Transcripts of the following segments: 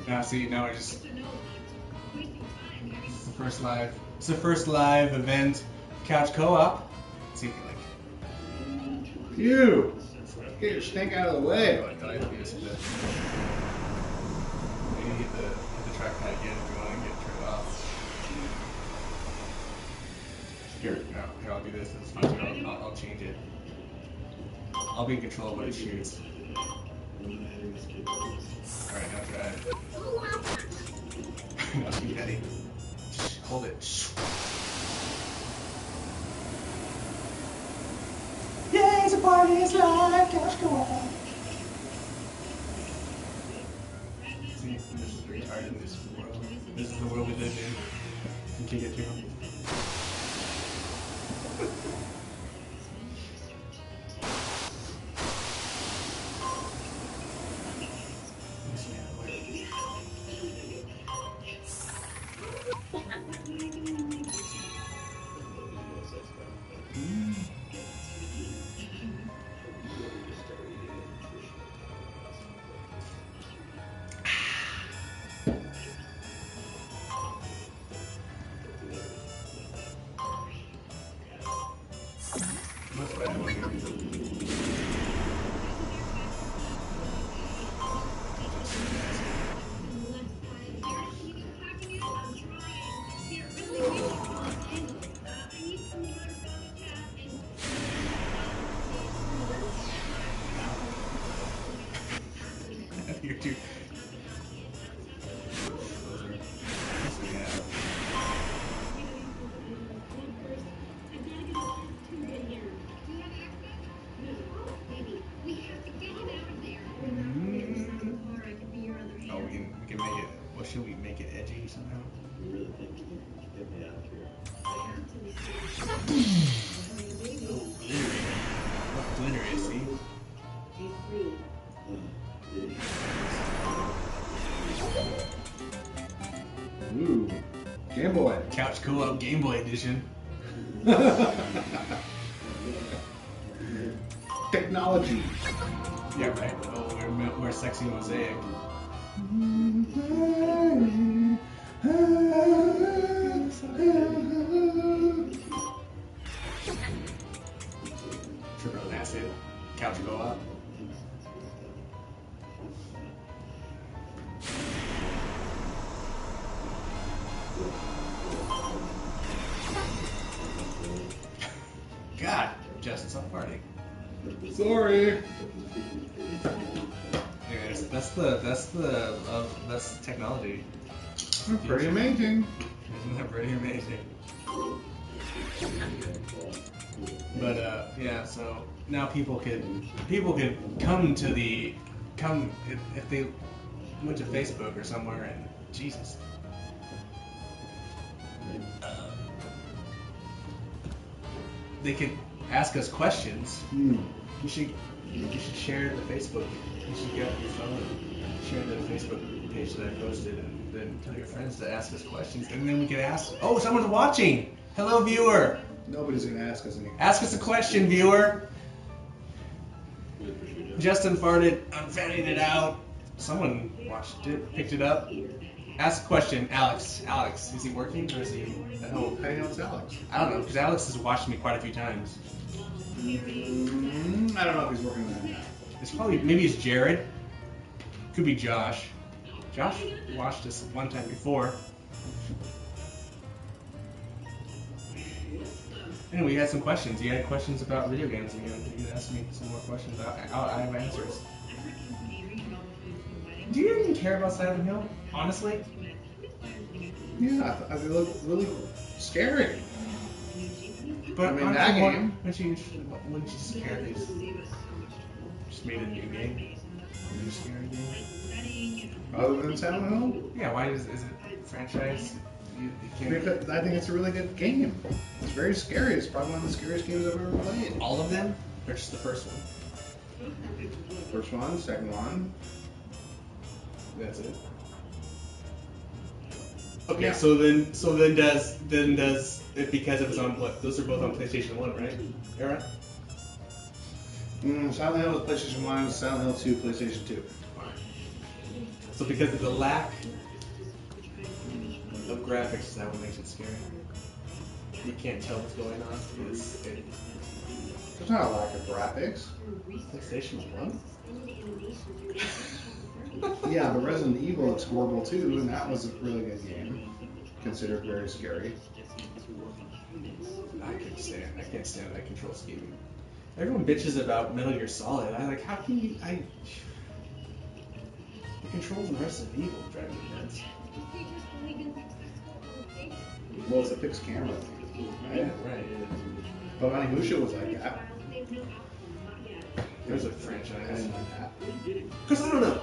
Now see, now we're just. It's the first live. It's the first live event, couch co-op. Let's see if you like. You! Get your snake out of the way. Oh, I thought I had to use the. You need to hit the trackpad again if you want to get it turned off. Here, I'll do this. It's fine too. I'll change it. I'll be in control of what it shoots. Alright, now try it. Now spaghetti. Hold it. Yeah, it's a party, it's live, couch co-op. See, this is retarded in this world. This is the world we live in. You can't get too much. You're too. Oh, we can make it. Well, should we make it edgy somehow? You really think you can get me out of here? Oh, glittery, see? Ooh. Game Boy. Couch co-op Game Boy Edition. Technology. Yeah, right. Oh, we're sexy mosaic. Triple acid. Couch co-op. God, Justin, stop farting. Sorry. Anyways, that's technology. Pretty amazing. Isn't that pretty amazing? But yeah, so now people could come if they went to Facebook or somewhere and Jesus. They could ask us questions. You should share the Facebook. You should get your phone and share the Facebook page that I posted, and then tell your friends to ask us questions, and then we could ask. Oh, someone's watching. Hello, viewer. Nobody's gonna ask us anything. Ask us a question, viewer. Justin farted. I'm fanning it out. Someone watched it, picked it up. Ask a question, Alex. Alex, is he working or is he at home? How do you know it's Alex? I don't know, because Alex has watched me quite a few times. I don't know if he's working on that now. It's probably, maybe it's Jared. Could be Josh. Josh watched us one time before. Anyway, you had some questions. You had questions about video games, and you can ask me some more questions. I have answers. Do you even care about Silent Hill? Honestly? Yeah, I think it looked really scary. But I mean, that game. Wouldn't you just care if they just made a new game? A new scary game? Other than Silent Hill? Yeah, why is it franchise? You can't... Because I think it's a really good game. It's very scary. It's probably one of the scariest games I've ever played. All of them? Or just the first one? First one, second one. That's it. Okay, Yeah. so then does it, because it was on what? Those are both on PlayStation 1, right? Era? Silent Hill was PlayStation 1, Silent Hill 2, PlayStation 2. So because of the lack of graphics, is that what makes it scary? You can't tell what's going on because There's not a lack of graphics. PlayStation 1? Yeah, but Resident Evil looks horrible too, and that was a really good game. Considered very scary. I can't stand that control scheme. Everyone bitches about Metal Gear Solid. How can you, the controls in Resident Evil drive me nuts. Well, it's a fixed camera. Yeah, right. But Onimusha was like that. There's a I franchise. didn't like that. Because I don't know.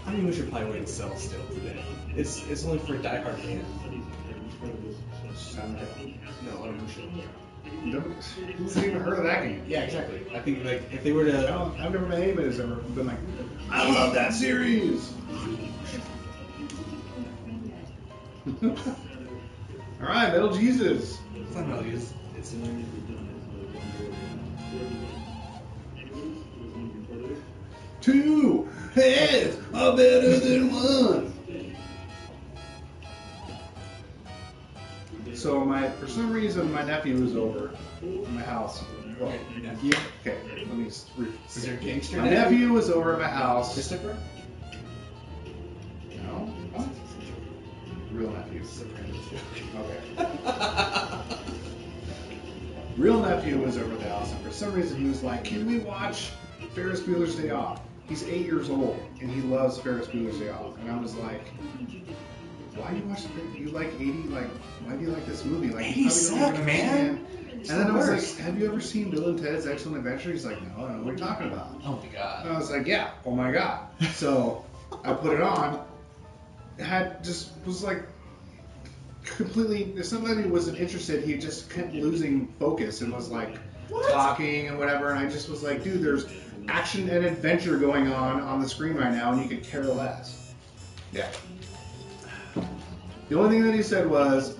I mean, we should probably wouldn't sell still today. It's only for diehard fans. Sound like- No, Onimusha. Who's even heard of that game? Yeah, exactly. I think like if they were to, I've never met anybody who's ever been like, I love that series. All right, Metal Jesus. it's not Metal Gear. It's Two heads are better than one. So for some reason, my nephew was over at my house. Well, your nephew. okay, let me. Is there a gangster? My nephew was over at my house. Christopher. No, what? Real nephew. Okay. Real nephew was over at the house, and for some reason he was like, "Can we watch Ferris Bueller's Day Off?" He's 8 years old, and he loves Ferris Bueller's Day Off. And I was like, "Why do you watch? You like 80? Like, why do you like this movie? Like, you 80s probably don't suck, even man. understand." It's And then the I was worst. like, "Have you ever seen Bill and Ted's Excellent Adventure?" He's like, "No, I don't know what you're talking about." Oh my god. And I was like, "Yeah, oh my god." So I put it on. Was like completely. If somebody wasn't interested, he just kept losing focus and was like talking and whatever. And I just was like, "Dude, there's action and adventure going on the screen right now, and you could care less." Yeah. The only thing that he said was,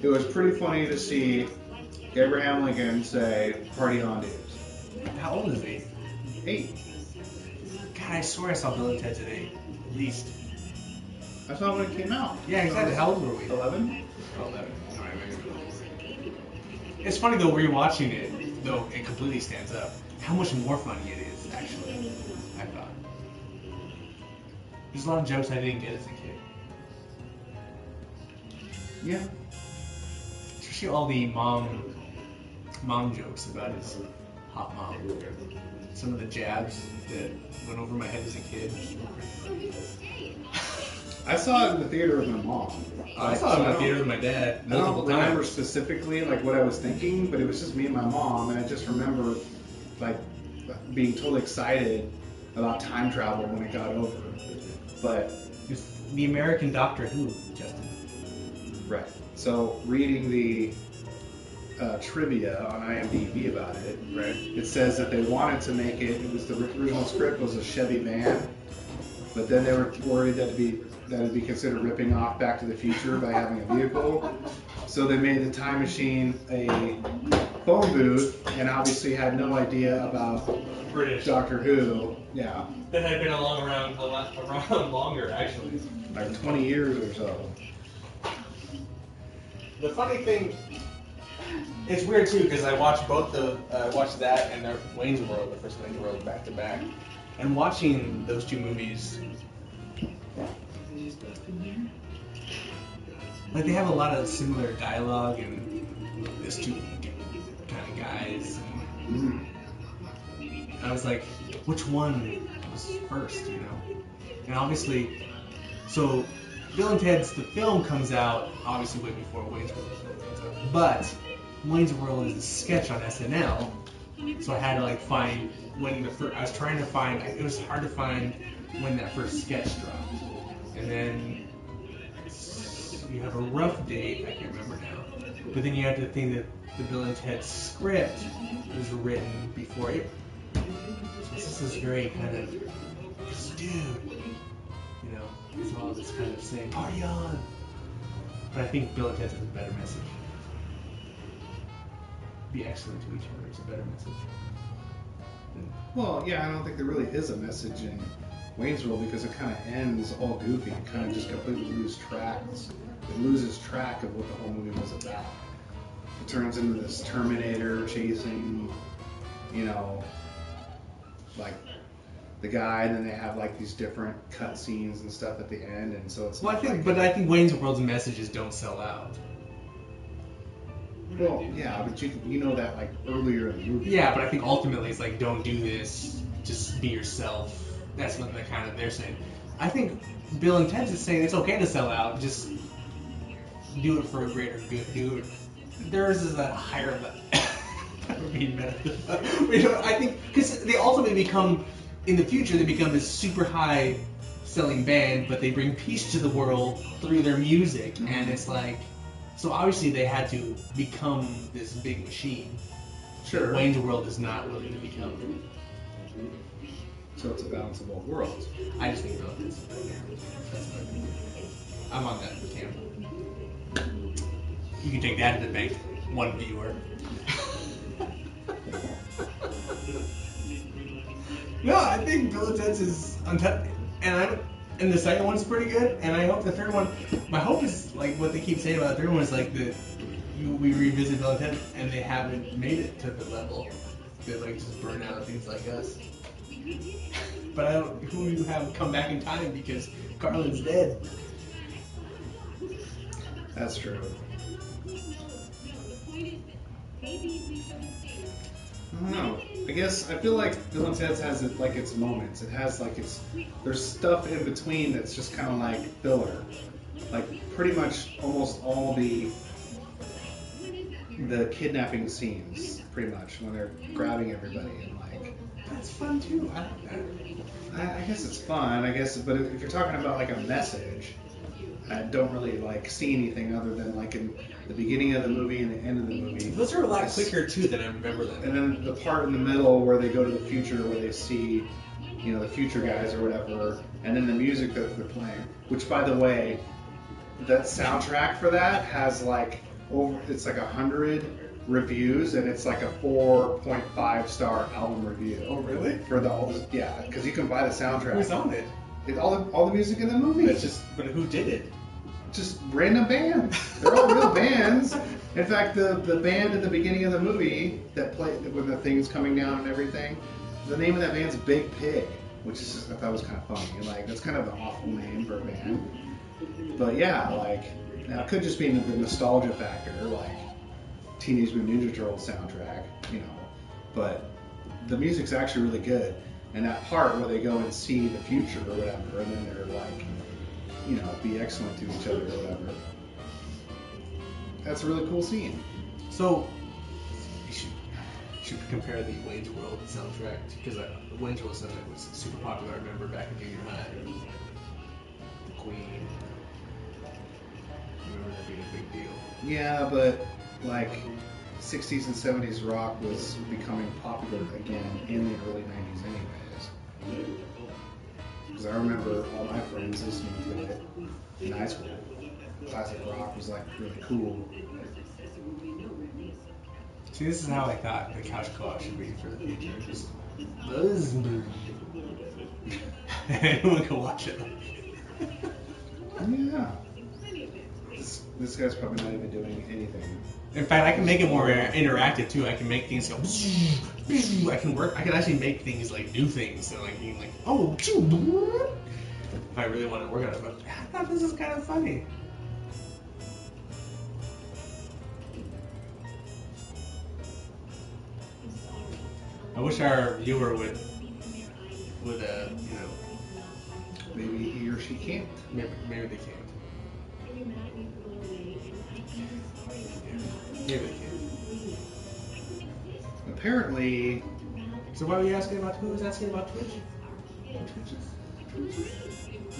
it was pretty funny to see Abraham Lincoln say, "Party on, dudes." How old is he? 8. God, I swear I saw Bill and Ted's at 8, at least. I saw it when it came out. Yeah, exactly. How old were we? 11. Oh, 11. All right, maybe. It's funny though, rewatching it, though it completely stands up. How much more funny it is, actually. I thought. There's a lot of jokes I didn't get as a kid. Yeah. Especially all the mom jokes about his hot mom. Some of the jabs that went over my head as a kid. I saw it in the theater with my mom. I saw it in the theater with my dad I don't multiple remember times. specifically like what I was thinking, but it was just me and my mom, and I just remember like being totally excited about time travel when it got over. But It's the American Doctor Who, Justin. right. So reading the trivia on IMDb about it, Right. it says that they wanted to make it. It was the original script was a Chevy van, but then they were worried that it'd be considered ripping off Back to the Future by having a vehicle. So they made the time machine a phone booth, and obviously had no idea about British. Doctor Who. Yeah, That had been around longer, actually. like 20 years or so. The funny thing, it's weird too because I watched watched that and Wayne's World, the first Wayne's World, back to back, and watching those two movies, like they have a lot of similar dialogue and there's two kind of guys. Mm. And I was like, which one was first, you know? And obviously, so Bill and Ted's the film comes out obviously way before Wayne's World comes out, but Wayne's World is a sketch on SNL, so I had to like find when the first. I was trying to find. It was hard to find when that first sketch dropped, and then you have a rough date. I can't remember now, but then you have to think that the Bill and Ted script was written before it. So this is very kind of this dude, you know, it's all this kind of saying party on. But I think Bill and Ted has a better message. Be excellent to each other is a better message. Well, yeah, I don't think there really is a message in Wayne's World because it kind of ends all goofy. It kind of just completely loses track of what the whole movie was about. It turns into this Terminator chasing, you know, like the guy, and then they have like these different cut scenes and stuff at the end, and so it's. Well, I think Wayne's World's messages don't sell out. Well, yeah, but you know that like earlier in the movie. Yeah, but I think ultimately it's like, don't do this, just be yourself. That's what they're saying. I think Bill and Ted's is saying it's okay to sell out, just do it for a greater good. Theirs is a higher level. I think because they ultimately become, in the future, they become this super high selling band, but they bring peace to the world through their music, and it's like, so obviously they had to become this big machine. Sure. Wayne's World is not willing to become. So it's a balance of both worlds. I just think about this. That's what I think. I'm on that camp. You can take that to the bank. One viewer. No, I think Bill and Ted's is untouched, and the second one's pretty good, and I hope the third one. My hope is like what they keep saying about the third one is like we revisit Bill and Ted, and they haven't made it to the level that like just burn out things like us. But I don't. Who you have come back in time because Carlin's dead? That's true. I don't know. I guess I feel like Bill and Ted's has it like its moments. It has like there's stuff in between that's just kind of like filler. Like pretty much almost all the kidnapping scenes, pretty much when they're grabbing everybody and like. That's fun too. I guess it's fun. I guess, but if you're talking about like a message, I don't really like see anything other than like in the beginning of the movie and the end of the movie. Those are a lot quicker too than I remember them. And then the part in the middle where they go to the future, where they see, you know, the future guys or whatever, and then the music that they're playing. Which, by the way, that soundtrack for that has like it's like 100 reviews, and it's like a 4.5 star album review. Oh really? For yeah, because you can buy the soundtrack. Who's on it? All the music in the movie. But who did it? Just random bands. They're all real bands. In fact, the band at the beginning of the movie that played when the thing's coming down and everything, the name of that band's Big Pig, which is just, I thought was kind of funny. Like that's kind of an awful name for a band. But yeah, like now it could just be the nostalgia factor, like Teenage Mutant Ninja Turtles soundtrack, you know. But the music's actually really good. And that part where they go and see the future or whatever, and then they're like, you know, be excellent to each other or whatever. That's a really cool scene. So, you should compare the Wayne's World soundtrack, because the Wayne's World soundtrack was super popular, I remember, back in junior high. The Queen. I remember that being a big deal. Yeah, but, like, 60s and 70s rock was becoming popular again in the early 90s anyways. Because I remember all my friends listening to it in high school. Classic rock was like really cool. See, this is how I thought the couch co-op should be for the future. Just buzz. Anyone can watch it. Yeah. This guy's probably not even doing anything. In fact, I can make it more interactive too. I can make things go. I can actually make things like do things. So like being like, oh, if I really want to work on it. But I thought this was kind of funny. I wish our viewer would you know, Maybe he or she can't. maybe they can't. Maybe they can't. Apparently. So why were you asking about? Who was asking about Twitch?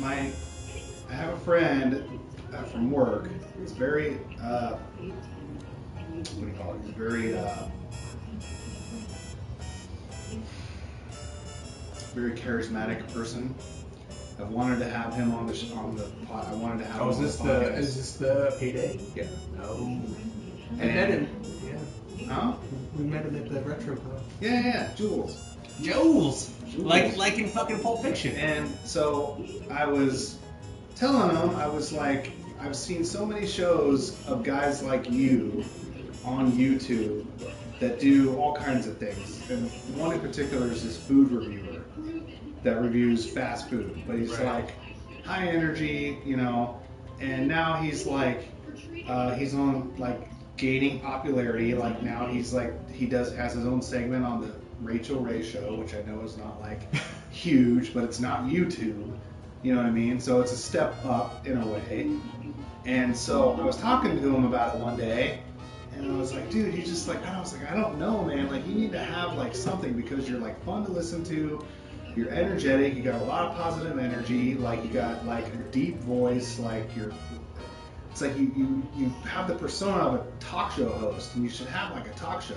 I have a friend from work. He's very what do you call it? He's very charismatic person. I've wanted to have him on the pod. I wanted to have him on the podcast. Is this the payday? Yeah. No. I met him. Yeah. Huh? We met him at the RetroCon. Yeah, Jules. Jules. Like in fucking Pulp Fiction. And so I was telling him, I was like, I've seen so many shows of guys like you on YouTube that do all kinds of things. And one in particular is this food reviewer that reviews fast food. But he's Right. like high energy, you know, and now he's like, he's on like gaining popularity. Like now he's like, has his own segment on the Rachel Ray show, which I know is not like huge, but it's not YouTube. You know what I mean? So it's a step up in a way. And so I was talking to him about it one day, and I was like, dude, he's just like, I was like, I don't know, man. Like, you need to have like something because you're like fun to listen to. You're energetic. You got a lot of positive energy. Like, you got like a deep voice. Like, it's like you have the persona of a talk show host, and you should have like a talk show.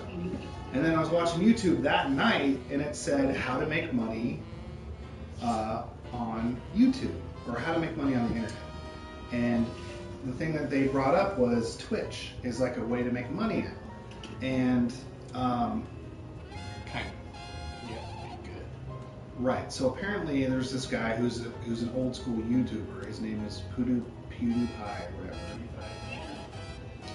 And then I was watching YouTube that night, and it said how to make money on YouTube, or how to make money on the internet. And the thing that they brought up was Twitch is like a way to make money now. And Kind of. Yeah, good. right, so apparently there's this guy who's an old school YouTuber. His name is PewDiePie or whatever.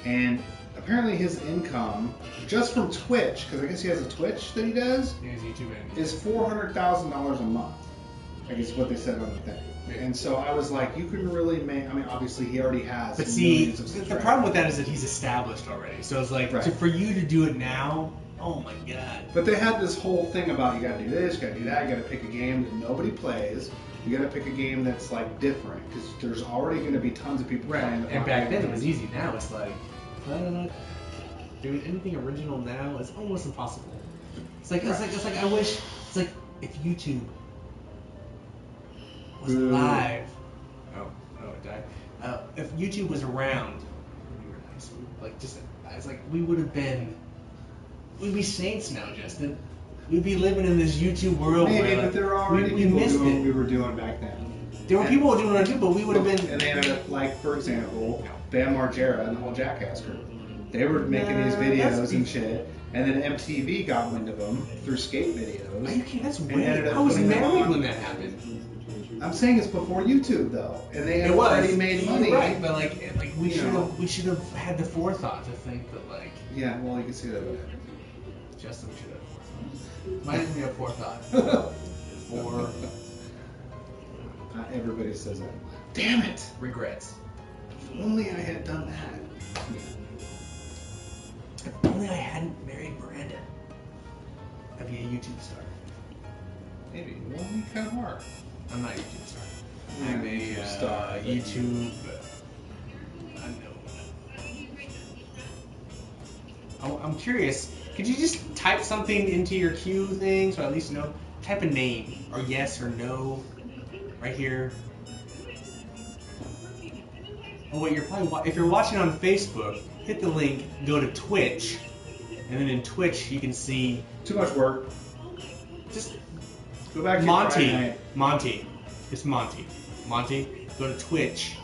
And apparently his income just from Twitch, because I guess he has a Twitch that he does, Yeah, he's YouTube and is $400,000 a month. I guess is what they said on the thing. Yeah. And so I was like, you can really make. I mean, obviously he already has. But see, millions of the subscribers. problem with that is that he's established already. So it's like, Right. for you to do it now, oh my god. But they had this whole thing about you got to do this, you got to do that, you got to pick a game that nobody plays. You got to pick a game that's like different because there's already going to be tons of people Right. playing. the And back popular then it was games. easy. Now it's like, doing anything original now is almost impossible. It's like I wish it's like if YouTube was Boo. alive. Oh, it died. If YouTube was around when we were in high school, like just it's like we'd be saints now, Justin. We'd be living in this YouTube world Maybe, where but like, there were already we people missed doing what we it. were doing back then. There were And- people doing it too, but we would have been. And they ended up, like, for example, Bam Margera and the whole Jackass crew. They were making these videos and shit, and then MTV got wind of them through skate videos. Are you kidding? That's And weird. ended up I was putting them married on. when that happened. I'm saying it's before YouTube though, and they had It was already made money. You're right, but like we You should know. have had the forethought to think that like Yeah, well, you can see that. Justin should have forethought. Why didn't we have forethought? For Everybody says that. Damn it! regrets. If only I had done that. If only I hadn't married Miranda, I'd be a YouTube star. Maybe. Well, you kind of are. I'm not a YouTube star. Yeah, I'm a YouTube star. YouTube unknown. I'm curious. Could you just type something into your queue thing so I at least know? Type a name or yes or no right here. Oh wait, you're probably if you're watching on Facebook, hit the link, go to Twitch, and then in Twitch you can see Too much work. just Go back to your Friday Monty. night. Monty. It's Monty. Monty, go to Twitch.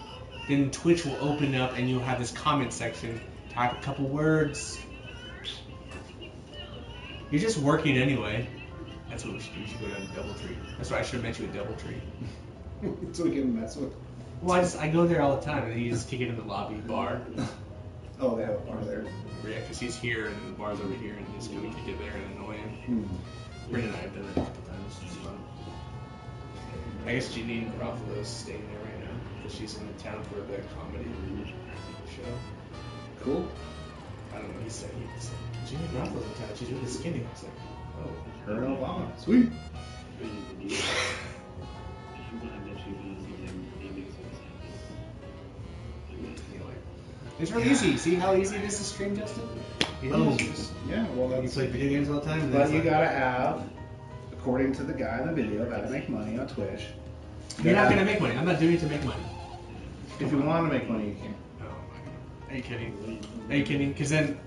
Then Twitch will open up and you'll have this comment section. Type a couple words. You're just working anyway. That's what we should do. We should go down to Doubletree. That's why I should have met you at Doubletree. So we can mess with. Well, I go there all the time and then you just kick it in the lobby bar. Oh, they have a bar there. Yeah, because he's here and the bar's over here and you just go and kick it there and annoy him. Brandon and I have done it a couple times. It's fun. I guess Janine Garofalo is staying there right now because she's in town for the comedy show. Cool. I don't know. He said Janine Garofalo's in town. She's really skinny. I was like, oh. Her and Obama. Sweet. Anyway, it's really easy. See how easy it is to stream, Justin? Oh. Yeah, well, You that's. play video games all the time. And then But it's you like- gotta have, according to the guy in the video, how to make money on Twitch. You're not gonna make money. I'm not doing it to make money. If you want to make money, you can. Oh my god. Are you kidding? Are you kidding? Because then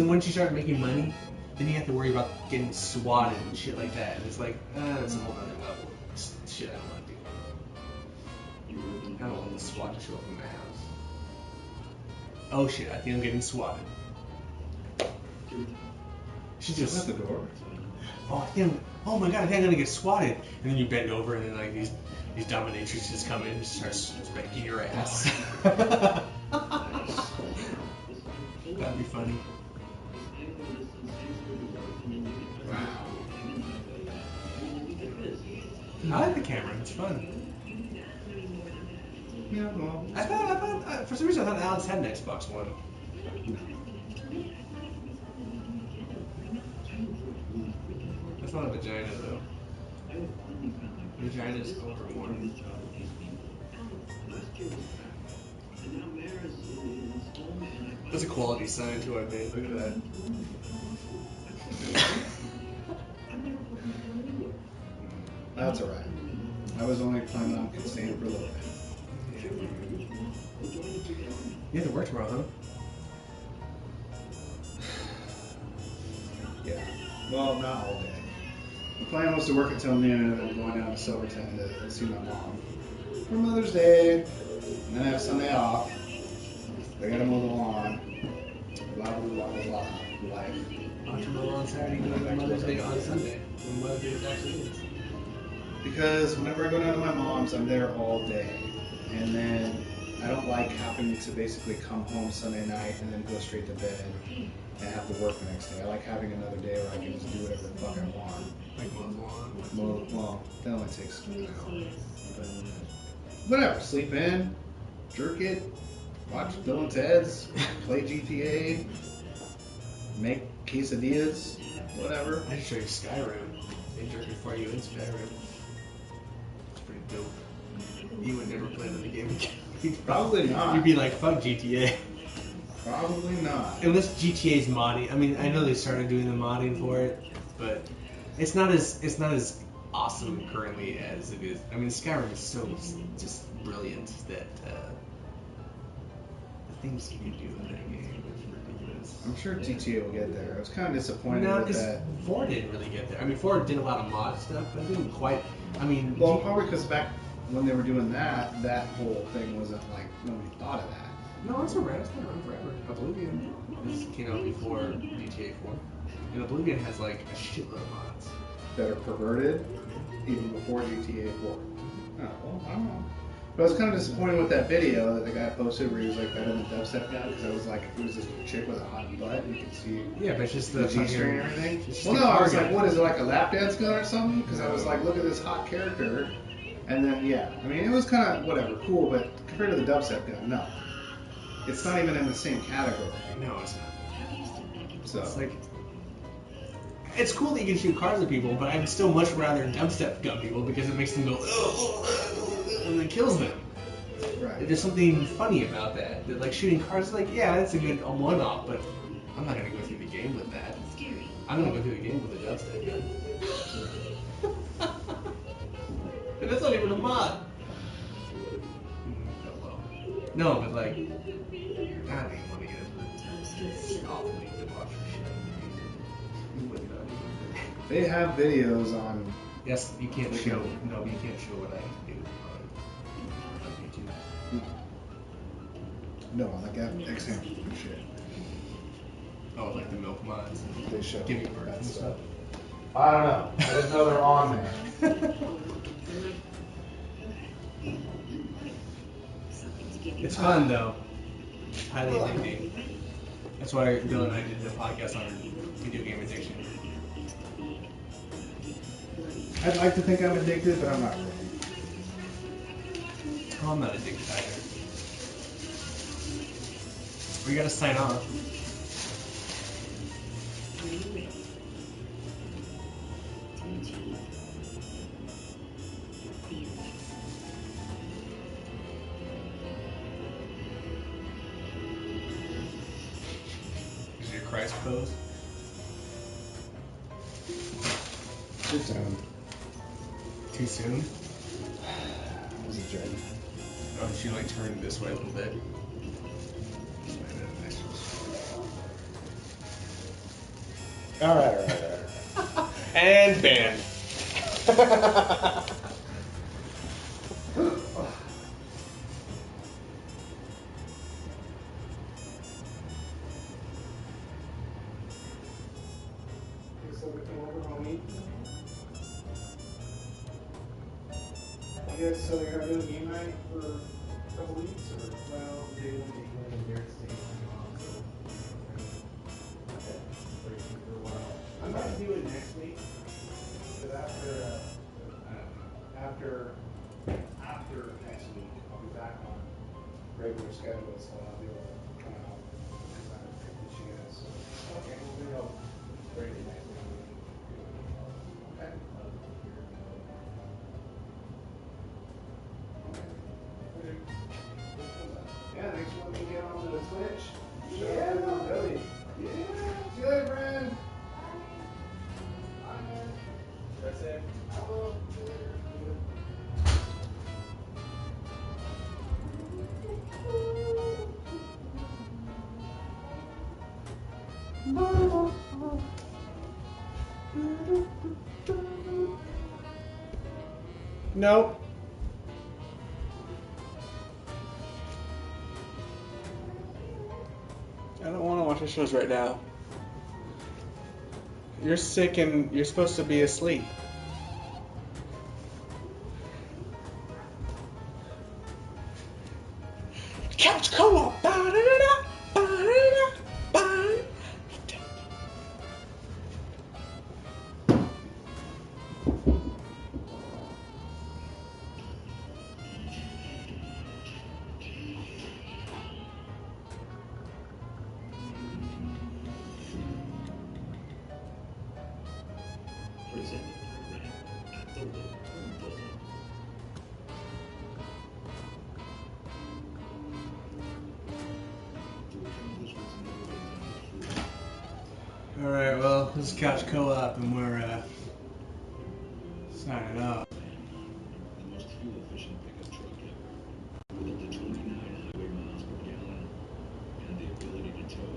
once you start making money, then you have to worry about getting swatted and shit like that. And it's like, that's a whole other level of shit I don't want to do. I don't want the SWAT to show up in my house. Oh shit, I think I'm getting swatted. She Just just. at the door. Oh, I think oh my god, I think I'm gonna get swatted. And then you bend over, and then like these dominatrixes come in and start spanking your ass. That'd be funny. I like the camera. It's fun. Yeah, well, I thought for some reason I thought Alex had an Xbox One. That's not a vagina though. Vagina's overworn. That's a quality sign too, I think. Look at that. that's alright. I was only planning on staying for a little bit. You have to work tomorrow, huh? Yeah. Well, not all day. The plan was to work until noon and then going down to Silverton to see my mom for Mother's Day. And then I have Sunday off. I gotta mow the lawn. Blah, blah, blah, blah, blah. Life. Why don't you mow on Saturday and go to Mother's Day on Sunday? When Mother's Day actually is. Because whenever I go down to my mom's, I'm there all day. And then I don't like having to basically come home Sunday night and then go straight to bed and have to work the next day. I like having another day where I can just do whatever the fuck I want. Like mow the lawn. Well, that only takes an hour. But whatever, sleep in, jerk it, watch Bill and Ted's, play GTA, make quesadillas, whatever. I should show you Skyrim. They jerk it for you in Skyrim. It's pretty dope. You would never play another game again. Probably not. You'd be like, fuck GTA. Probably not. Unless GTA's modding. I mean, I know they started doing the modding for it, but it's not as awesome currently as it is. I mean, Skyrim is so just brilliant that the things you can do in that game is ridiculous. I'm sure GTA will get there. I was kind of disappointed No, with because that. 4 didn't really get there. I mean, 4 did a lot of mod stuff, but it didn't quite. I mean, Well, probably because back when they were doing that whole thing wasn't like, nobody thought of that. no, it's around. It's been around forever. Oblivion came out before GTA 4, and Oblivion has like a shitload of mods. That are perverted even before GTA 4. Oh, well, I don't know. But I was kind of disappointed with that video that the guy posted where he was like better than Dubstep guy because I was like, it was this chick with a hot butt and you could see Yeah, but it's just the the G-string and everything. just Well, the no, I was car like, guy. what is it, like a lap dance gun or something? Because I was like, look at this hot character. And then, yeah, I mean, it was kind of, whatever, cool, but compared to the Dubstep gun, no. It's not even in the same category. No, it's not. So, It's like, it's cool that you can shoot cars at people, but I'd still much rather dubstep gun people because it makes them go, and it kills them. right. There's something funny about that. That like shooting cars, like, yeah, that's a good one-off, but I'm not gonna go through the game with that. I'm gonna go through the game with a dubstep gun. And that's not even a mod. Oh well. No, but like, I don't even want to get into this awfully debauchery shit. You wouldn't know anything. They have videos on, Yes, you can't show. No, you can't show what I do on YouTube. no, like examples and shit. Oh, like the milk mods. They show Giving birth that and stuff. stuff. I don't know. I just know they're on there. It's fun though. Highly addicting. That's why Bill and I did the podcast on video game addiction. I'd like to think I'm addicted, but I'm not really. Oh, I'm not addicted either. We gotta sign off. Is it your Christ pose? Too soon. Too soon? That was a joke. Oh, did she like turn this way a little bit? All right. And banned. So we come over, homie. guys, so you're gonna do a game night for a couple weeks, or? Well, they will be going to New York State tomorrow, so breaking for a while. I might do it next week, because after next week, I'll be back on Regular schedule, so I'll be able to come out because I appreciate you guys. Okay, well, maybe I'll break it next week. Okay. Yeah, thanks for letting me get on the Twitch. Yeah, really. Yeah. See you later, friend. Bye, man. That's it. Hello. Nope. I don't want to watch the shows right now. You're sick and you're supposed to be asleep. Couch co-op. Ba-da-da-da, ba-da-da, ba-da. Presenting program at the local level. All right. Well, this is Couch Co-op, and we're signing off. The most fuel efficient pickup truck ever, with up to 29 highway miles per gallon, and the ability to tow